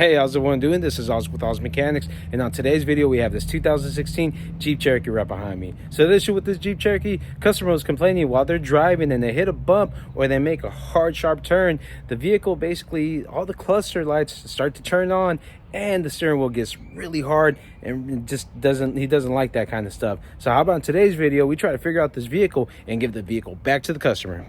Hey, how's everyone doing? This is Oz with Oz Mechanics, and on today's video we have this 2016 Jeep Cherokee right behind me. So the issue with this Jeep Cherokee, customer was complaining while they're driving and they hit a bump or they make a hard sharp turn, the vehicle basically, all the cluster lights start to turn on and the steering wheel gets really hard and he doesn't like that kind of stuff. So how about in today's video we try to figure out this vehicle and give the vehicle back to the customer.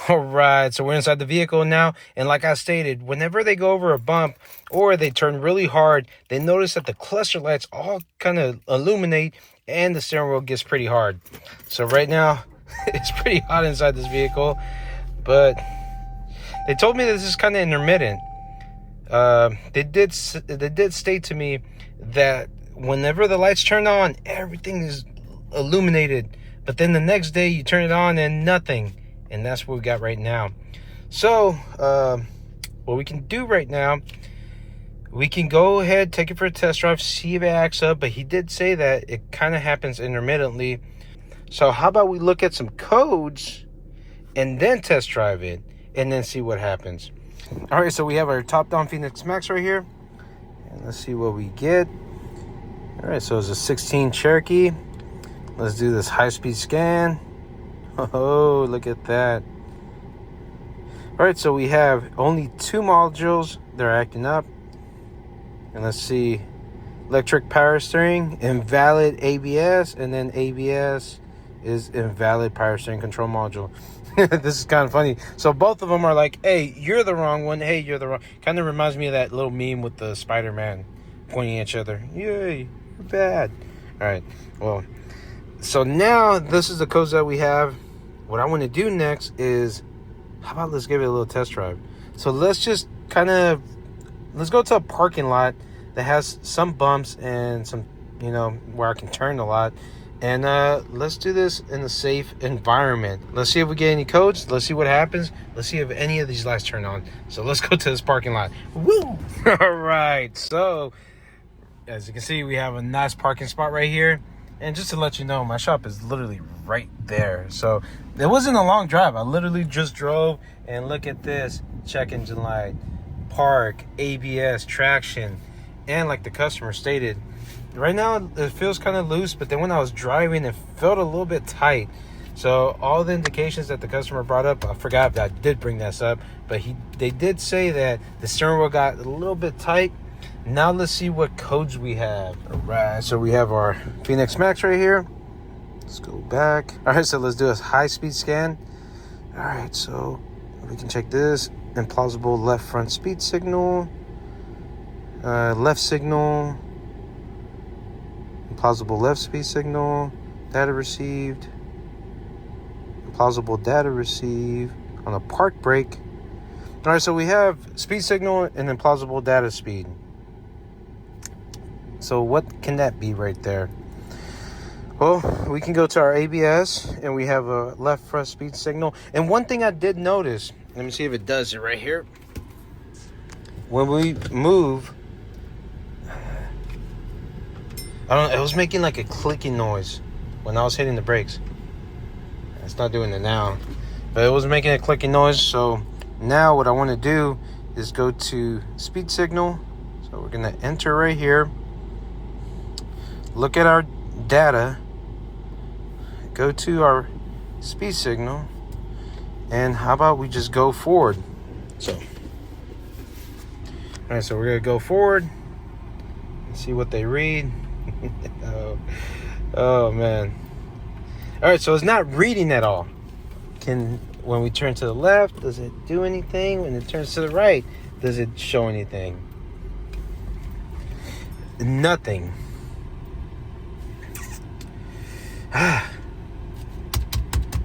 All right, so we're inside the vehicle now, and like I stated, whenever they go over a bump or they turn really hard, they notice that the cluster lights all kind of illuminate and the steering wheel gets pretty hard. So right now it's pretty hot inside this vehicle, but they told me that this is kind of intermittent. They did state to me that whenever the lights turn on, everything is illuminated, but then the next day you turn it on and nothing. And that's what we got right now. So what we can do right now, we can go ahead, take it for a test drive, see if it acts up. But he did say that it kind of happens intermittently. So how about we look at some codes and then test drive it and then see what happens. All right, so we have our top-down Phoenix Max right here, and let's see what we get. All right, so it's a 16 Cherokee. Let's do this high-speed scan. Oh, look at that. All right, so we have only 2 modules that are acting up. And let's see. Electric power steering, invalid ABS, and then ABS is invalid power steering control module. This is kind of funny. So both of them are like, hey, you're the wrong one. Hey, you're the wrong. Kind of reminds me of that little meme with the Spider-Man pointing at each other. Yay, you're bad. All right, well. So now this is the codes that we have. What I want to do next is, how about let's give it a little test drive. So let's just let's go to a parking lot that has some bumps and some, where I can turn a lot. And let's do this in a safe environment. Let's see if we get any codes. Let's see what happens. Let's see if any of these lights turn on. So let's go to this parking lot. Woo! All right. So as you can see, we have a nice parking spot right here. And just to let you know, my shop is literally right there. So it wasn't a long drive. I literally just drove, and look at this. Check engine light, park, ABS, traction. And like the customer stated, right now it feels kind of loose, but then when I was driving, it felt a little bit tight. So all the indications that the customer brought up, I forgot that I did bring this up, but they did say that the steering wheel got a little bit tight. Now let's see what codes we have. All right, so we have our Phoenix Max right here. Let's go back. All right, so let's do a high-speed scan. All right, so we can check this. Implausible left front speed signal. Left signal. Implausible left speed signal. Data received. Implausible data received on a park brake. All right, so we have speed signal and implausible data speed. So what can that be right there? Well, we can go to our ABS and we have a left front speed signal. And one thing I did notice, let me see if it does it right here. When we move, it was making like a clicking noise when I was hitting the brakes. It's not doing it now, but it was making a clicking noise. So now what I want to do is go to speed signal. So we're going to enter right here. Look at our data, go to our speed signal, and how about we just go forward? So, all right, so we're gonna go forward and see what they read. oh man. All right, so it's not reading at all. When we turn to the left, does it do anything? When it turns to the right, does it show anything? Nothing.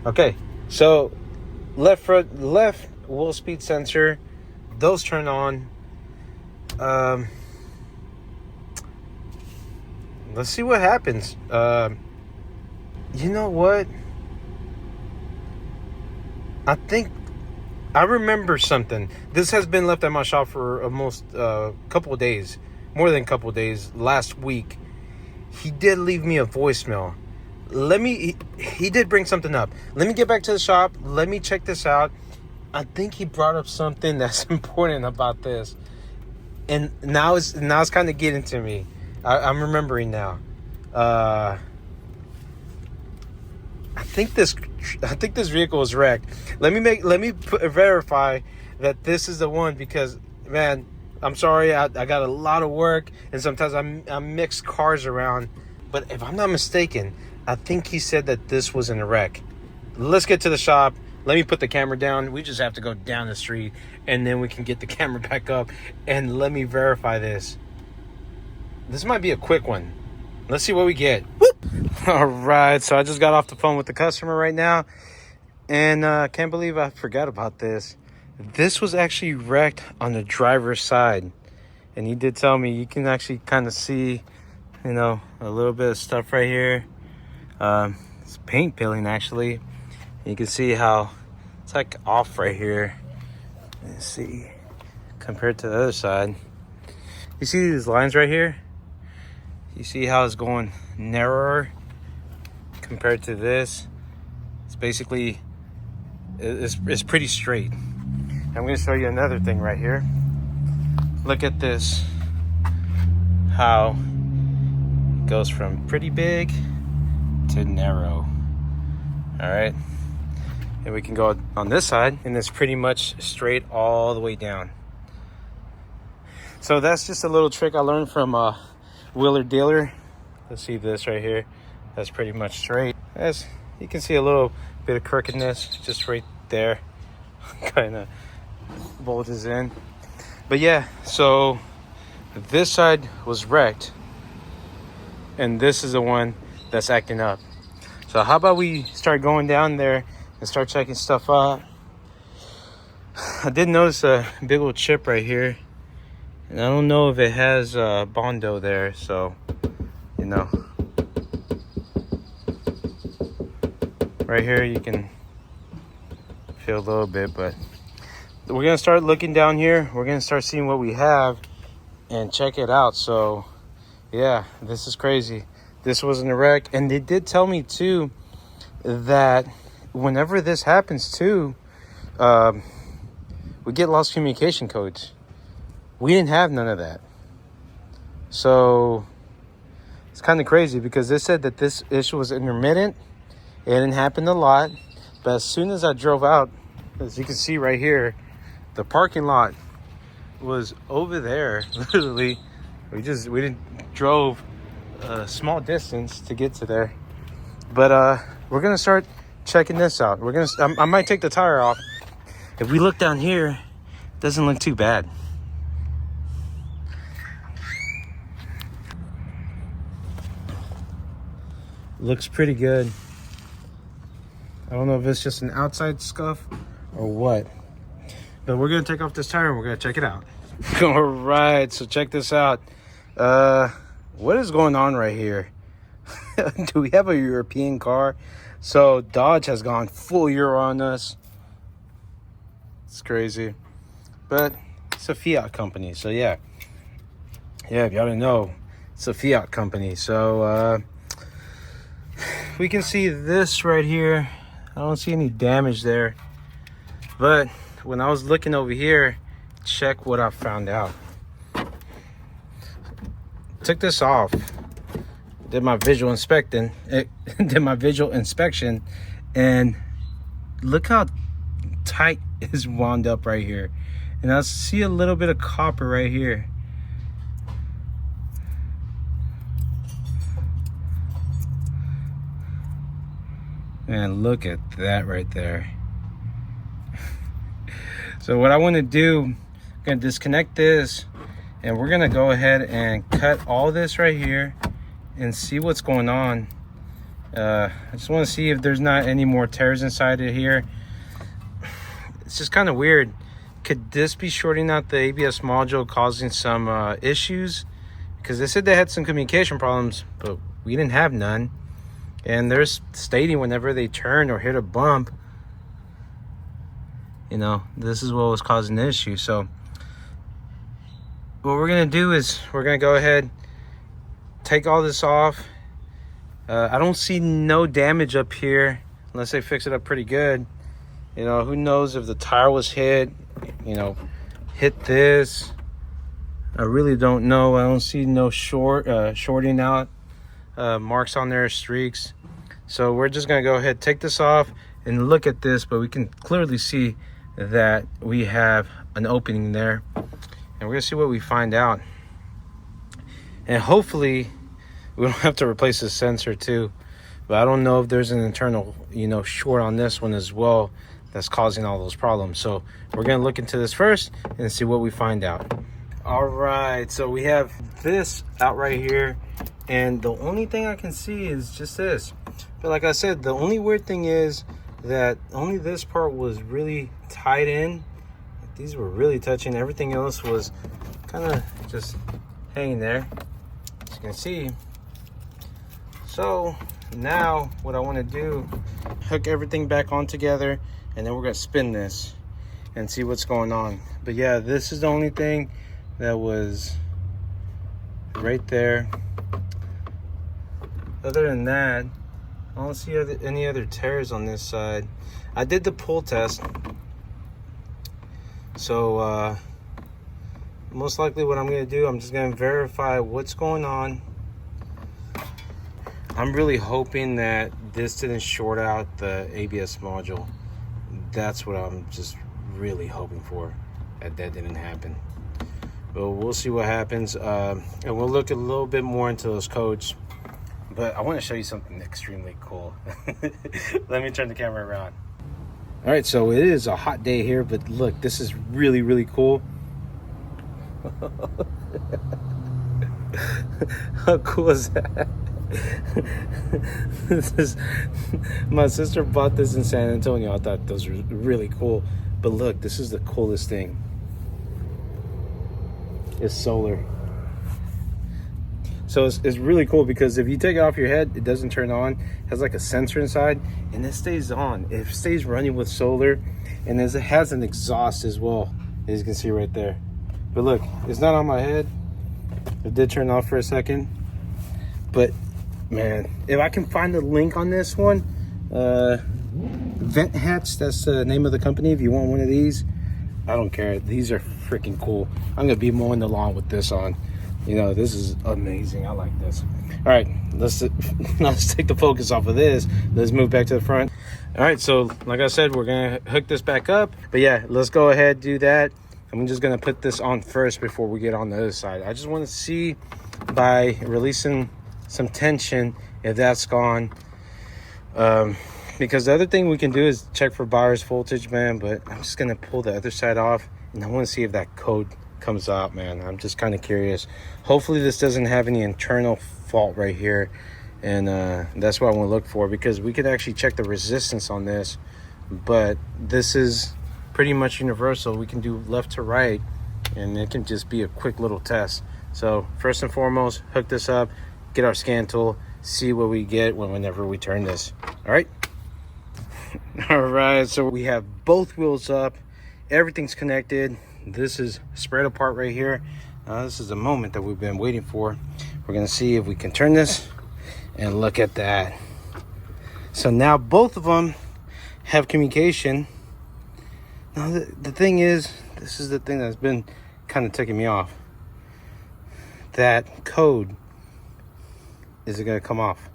Okay, so left wheel speed sensor, those turn on. Let's see what happens. You know what? I think I remember something. This has been left at my shop for almost a couple of days, more than a couple of days. Last week, he did leave me a voicemail. He did bring something up. Let me get back to the shop. Let me check this out. I think he brought up something that's important about this. And now it's kind of getting to me. I'm remembering now. I think this vehicle is wrecked. Let me verify that this is the one, because man, I'm sorry, I got a lot of work and sometimes I mix cars around, but if I'm not mistaken, I think he said that this was in a wreck. Let's get to the shop. Let me put the camera down. We just have to go down the street and then we can get the camera back up, and let me verify this. This might be a quick one. Let's see what we get. Whoop. All right, so I just got off the phone with the customer right now, and can't believe I forgot about this. This was actually wrecked on the driver's side, and he did tell me you can actually kind of see, you know, a little bit of stuff right here. It's paint peeling actually. You can see how it's like off right here. Let's see, compared to the other side. You see these lines right here? You see how it's going narrower compared to this? It's basically, it's pretty straight. I'm going to show you another thing right here. Look at this, how it goes from pretty big to narrow. All right, and we can go on this side, and it's pretty much straight all the way down. So that's just a little trick I learned from Wheeler Dealer. Let's see this right here. That's pretty much straight. As you can see, a little bit of crookedness just right there. Kind of bulges in. But yeah, so this side was wrecked, and this is the one that's acting up. So how about we start going down there and start checking stuff out. I did notice a big old chip right here, and I don't know if it has Bondo there, so you know, right here you can feel a little bit, but we're gonna start looking down here. We're gonna start seeing what we have and check it out. So yeah, this is crazy. This wasn't a wreck, and they did tell me too that whenever this happens too, we get lost communication codes. We didn't have none of that, so it's kind of crazy because they said that this issue was intermittent. It didn't happen a lot, but as soon as I drove out, as you can see right here, the parking lot was over there. Literally, we didn't drove a small distance to get to there. But we're gonna start checking this out. I might take the tire off. If we look down here, it doesn't look too bad. Looks pretty good. I don't know if it's just an outside scuff or what, but we're gonna take off this tire and we're gonna check it out. All right, so check this out. What is going on right here? Do we have a European car? So Dodge has gone full Euro on us. It's crazy, but it's a Fiat company, so yeah, if y'all didn't know, it's a Fiat company. So we can see this right here. I don't see any damage there, but when I was looking over here, check what I found out. Took this off, did my visual inspection, and look how tight it's wound up right here. And I see a little bit of copper right here. Man, look at that right there. So what I want to do, I'm going to disconnect this, and we're going to go ahead and cut all this right here and see what's going on. I just want to see if there's not any more tears inside of here. It's just kind of weird. Could this be shorting out the ABS module, causing some issues? Because they said they had some communication problems, but we didn't have none. And they're stating whenever they turn or hit a bump, you know, this is what was causing the issue. So what we're gonna do is we're gonna go ahead, take all this off. I don't see no damage up here unless they fix it up pretty good. You know, who knows if the tire was hit, you know, hit this. I really don't know. I don't see no shorting out marks on there, streaks. So we're just gonna go ahead, take this off and look at this, but we can clearly see that we have an opening there, and we're gonna see what we find out. And hopefully we don't have to replace the sensor too, but I don't know if there's an internal, you know, short on this one as well that's causing all those problems. So we're gonna look into this first and see what we find out. All right, so we have this out right here, and the only thing I can see is just this. But like I said, the only weird thing is that only this part was really tied in. These were really touching. Everything else was kind of just hanging there, as you can see. So now what I want to do, hook everything back on together, and then we're gonna spin this and see what's going on. But yeah, this is the only thing that was right there. Other than that, I don't see any other tears on this side. I did the pull test, so most likely what I'm gonna do, I'm just gonna verify what's going on. I'm really hoping that this didn't short out the ABS module. That's what I'm just really hoping for, that didn't happen. But we'll see what happens, and we'll look a little bit more into those codes. But I want to show you something extremely cool. Let me turn the camera around. All right, so it is a hot day here, but look, this is really, really cool. How cool is that? My sister bought this in San Antonio. I thought those were really cool. But look, this is the coolest thing. It's solar. So it's really cool because if you take it off your head, it doesn't turn on. It has like a sensor inside, and it stays on. It stays running with solar, and it has an exhaust as well, as you can see right there. But look, it's not on my head. It did turn off for a second. But man, if I can find the link on this one, Vent Hats, that's the name of the company. If you want one of these, I don't care. These are freaking cool. I'm gonna be mowing the lawn with this on. You know, this is amazing. I like this. All right, let's take the focus off of this. Let's move back to the front. All right, so like I said, we're gonna hook this back up. But yeah, let's go ahead, do that. I'm just gonna put this on first before we get on the other side. I just want to see, by releasing some tension, if that's gone. Because the other thing we can do is check for bias voltage, man. But I'm just gonna pull the other side off, and I want to see if that code comes out, man. I'm just kind of curious. Hopefully this doesn't have any internal fault right here, and that's what I want to look for, because we could actually check the resistance on this, but this is pretty much universal. We can do left to right, and it can just be a quick little test. So first and foremost, hook this up, get our scan tool, see what we get whenever we turn this. All right. All right, so we have both wheels up, everything's connected. This is spread apart right here. This is a moment that we've been waiting for. We're gonna see if we can turn this, and look at that. So now both of them have communication. Now the thing is, this is the thing that's been kind of ticking me off. That code, is it gonna come off?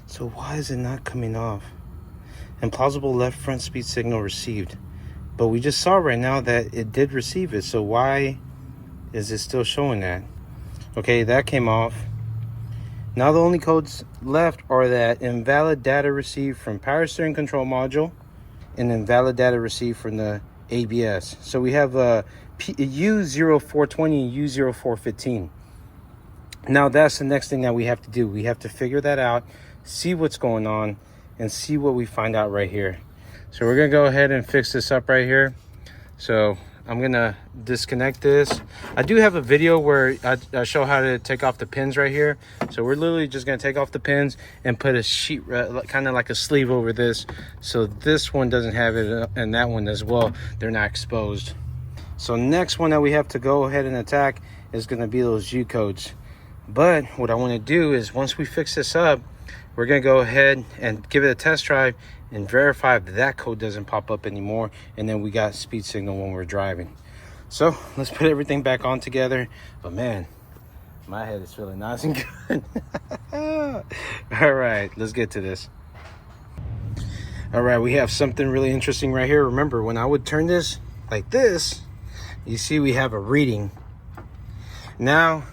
So why is it not coming off? Implausible left front speed signal received. But we just saw right now that it did receive it. So why is it still showing that? Okay, that came off. Now the only codes left are that invalid data received from power steering control module and invalid data received from the ABS. So we have U0420 and U0415. Now that's the next thing that we have to do. We have to figure that out, see what's going on, and see what we find out right here. So we're gonna go ahead and fix this up right here. So I'm gonna disconnect this. I do have a video where I show how to take off the pins right here. So we're literally just gonna take off the pins and put a sheet, kind of like a sleeve over this, so this one doesn't have it, and that one as well, they're not exposed. So next one that we have to go ahead and attack is gonna be those U codes. But what I wanna do is, once we fix this up, we're gonna go ahead and give it a test drive and verify if that code doesn't pop up anymore, and then we got speed signal when we're driving. So let's put everything back on together. But man, my head is feeling nice and good. All right, let's get to this. All right, we have something really interesting right here. Remember, when I would turn this like this, you see we have a reading. Now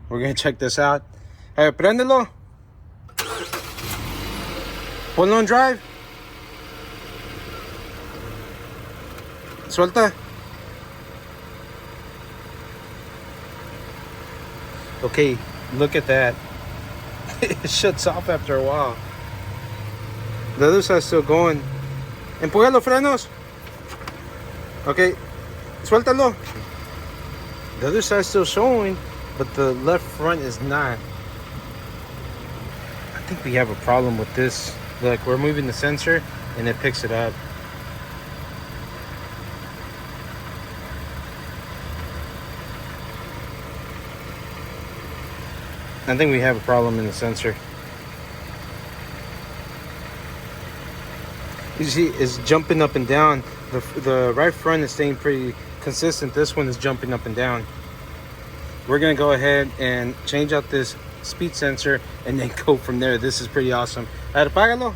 we're gonna check this out. Hey, prendelo. Ponlo on drive. Suelta. Okay, look at that. It shuts off after a while. The other side's still going. Empuja los frenos. Okay, suéltalo. The other side's still showing, but the left front is not. I think we have a problem with this. Look, we're moving the sensor and it picks it up. I think we have a problem in the sensor. You see, it's jumping up and down. The right front is staying pretty consistent. This one is jumping up and down. We're gonna go ahead and change out this speed sensor and then go from there. This is pretty awesome. Apágalo.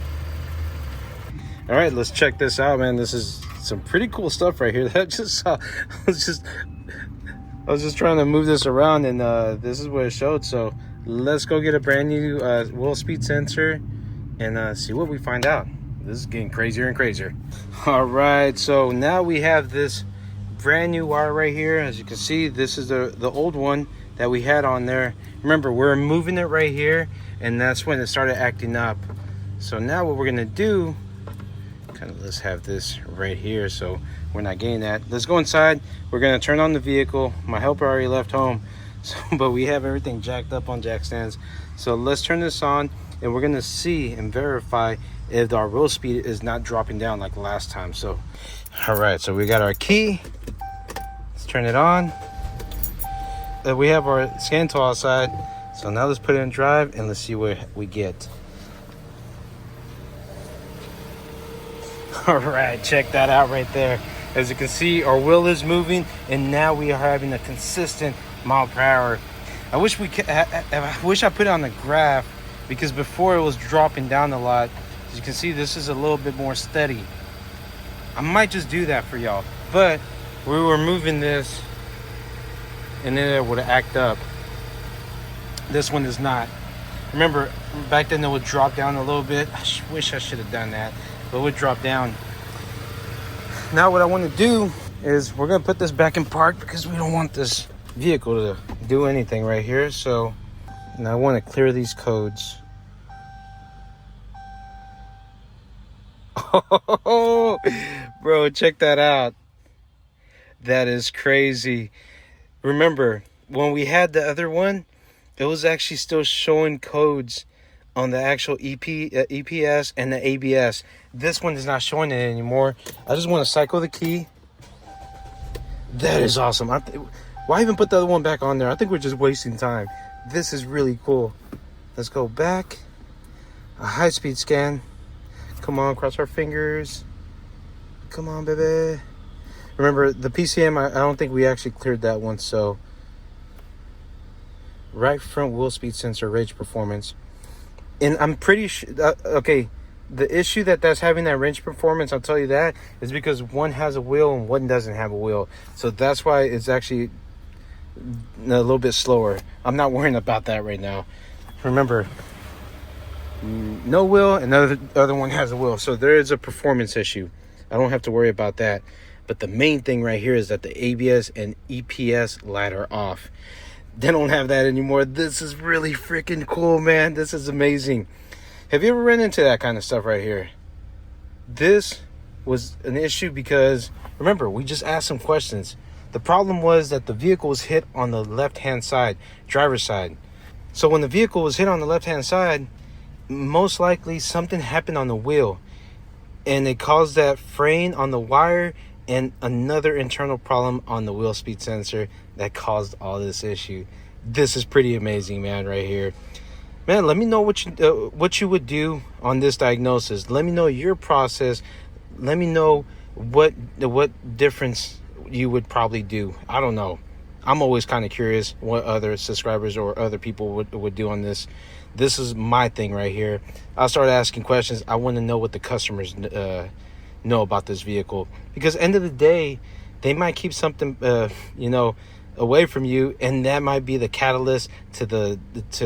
All right, let's check this out, man. This is some pretty cool stuff right here. That just saw. I was just trying to move this around, and this is what it showed. So let's go get a brand new wheel speed sensor and see what we find out. This is getting crazier and crazier. All right, so now we have this brand new wire right here. As you can see, this is the old one that we had on there. Remember, we're moving it right here, and that's when it started acting up. So now what we're gonna do, kind of, let's have this right here so we're not getting that. Let's go inside. We're gonna turn on the vehicle. My helper already left home, so, but we have everything jacked up on jack stands. So let's turn this on, and we're gonna see and verify if our wheel speed is not dropping down like last time. So all right, so we got our key. Let's turn it on. We have our scan tool outside, so now let's put it in drive and let's see what we get. All right, check that out right there. As you can see, our wheel is moving, and now we are having a consistent mile per hour. I wish I put it on the graph, because before it was dropping down a lot. As you can see, this is a little bit more steady. I might just do that for y'all, but we were moving this and then it would act up. This one is not. Remember, back then it would drop down a little bit. I wish I should have done that, but it would drop down. Now what I want to do is we're gonna put this back in park, because we don't want this vehicle to do anything right here. So now I want to clear these codes. Oh, bro, check that out. That is crazy. Remember, when we had the other one, it was actually still showing codes on the actual EPS and the ABS. This one is not showing it anymore. I just want to cycle the key. That is awesome. Why even put the other one back on there? I think we're just wasting time. This is really cool. Let's go back. A high-speed scan. Come on, cross our fingers. Come on, baby. Remember, the PCM, I don't think we actually cleared that one. So right front wheel speed sensor range performance. And I'm pretty sure, okay, the issue that's having that range performance, I'll tell you that, is because one has a wheel and one doesn't have a wheel. So that's why it's actually a little bit slower. I'm not worrying about that right now. Remember, no wheel and the other one has a wheel. So there is a performance issue. I don't have to worry about that. But the main thing right here is that the ABS and EPS light are off. They don't have that anymore. This is really freaking cool, man. This is amazing. Have you ever run into that kind of stuff right here? This was an issue because, remember, we just asked some questions. The problem was that the vehicle was hit on the left-hand side, driver's side. So when the vehicle was hit on the left-hand side, most likely something happened on the wheel, and it caused that fraying on the wire and another internal problem on the wheel speed sensor that caused all this issue. This is pretty amazing, man, right here. Man, let me know what you would do on this diagnosis. Let me know your process. Let me know what difference you would probably do. I don't know. I'm always kind of curious what other subscribers or other people would do on this. This is my thing right here. I'll start asking questions. I want to know what the customers know about this vehicle, because end of the day, they might keep something away from you, and that might be the catalyst to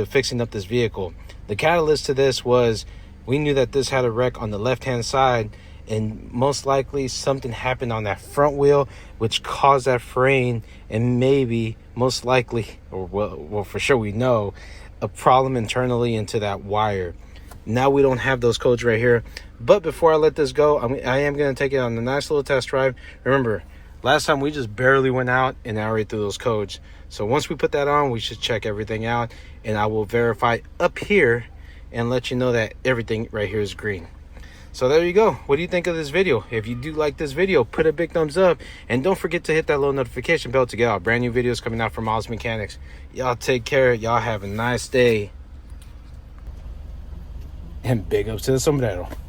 fixing up this vehicle. The catalyst to this was, we knew that this had a wreck on the left hand side, and most likely something happened on that front wheel which caused that fraying, and maybe most likely, or well for sure we know, a problem internally into that wire. Now we don't have those codes right here, but before I let this go, I am going to take it on a nice little test drive. Remember, last time we just barely went out and I already threw those codes. So once we put that on, we should check everything out, and I will verify up here and let you know that everything right here is green. So there you go. What do you think of this video? If you do like this video, put a big thumbs up, and don't forget to hit that little notification bell to get out brand new videos coming out from Oz Mechanics. Y'all take care. Y'all have a nice day. And big ups to the sombrero.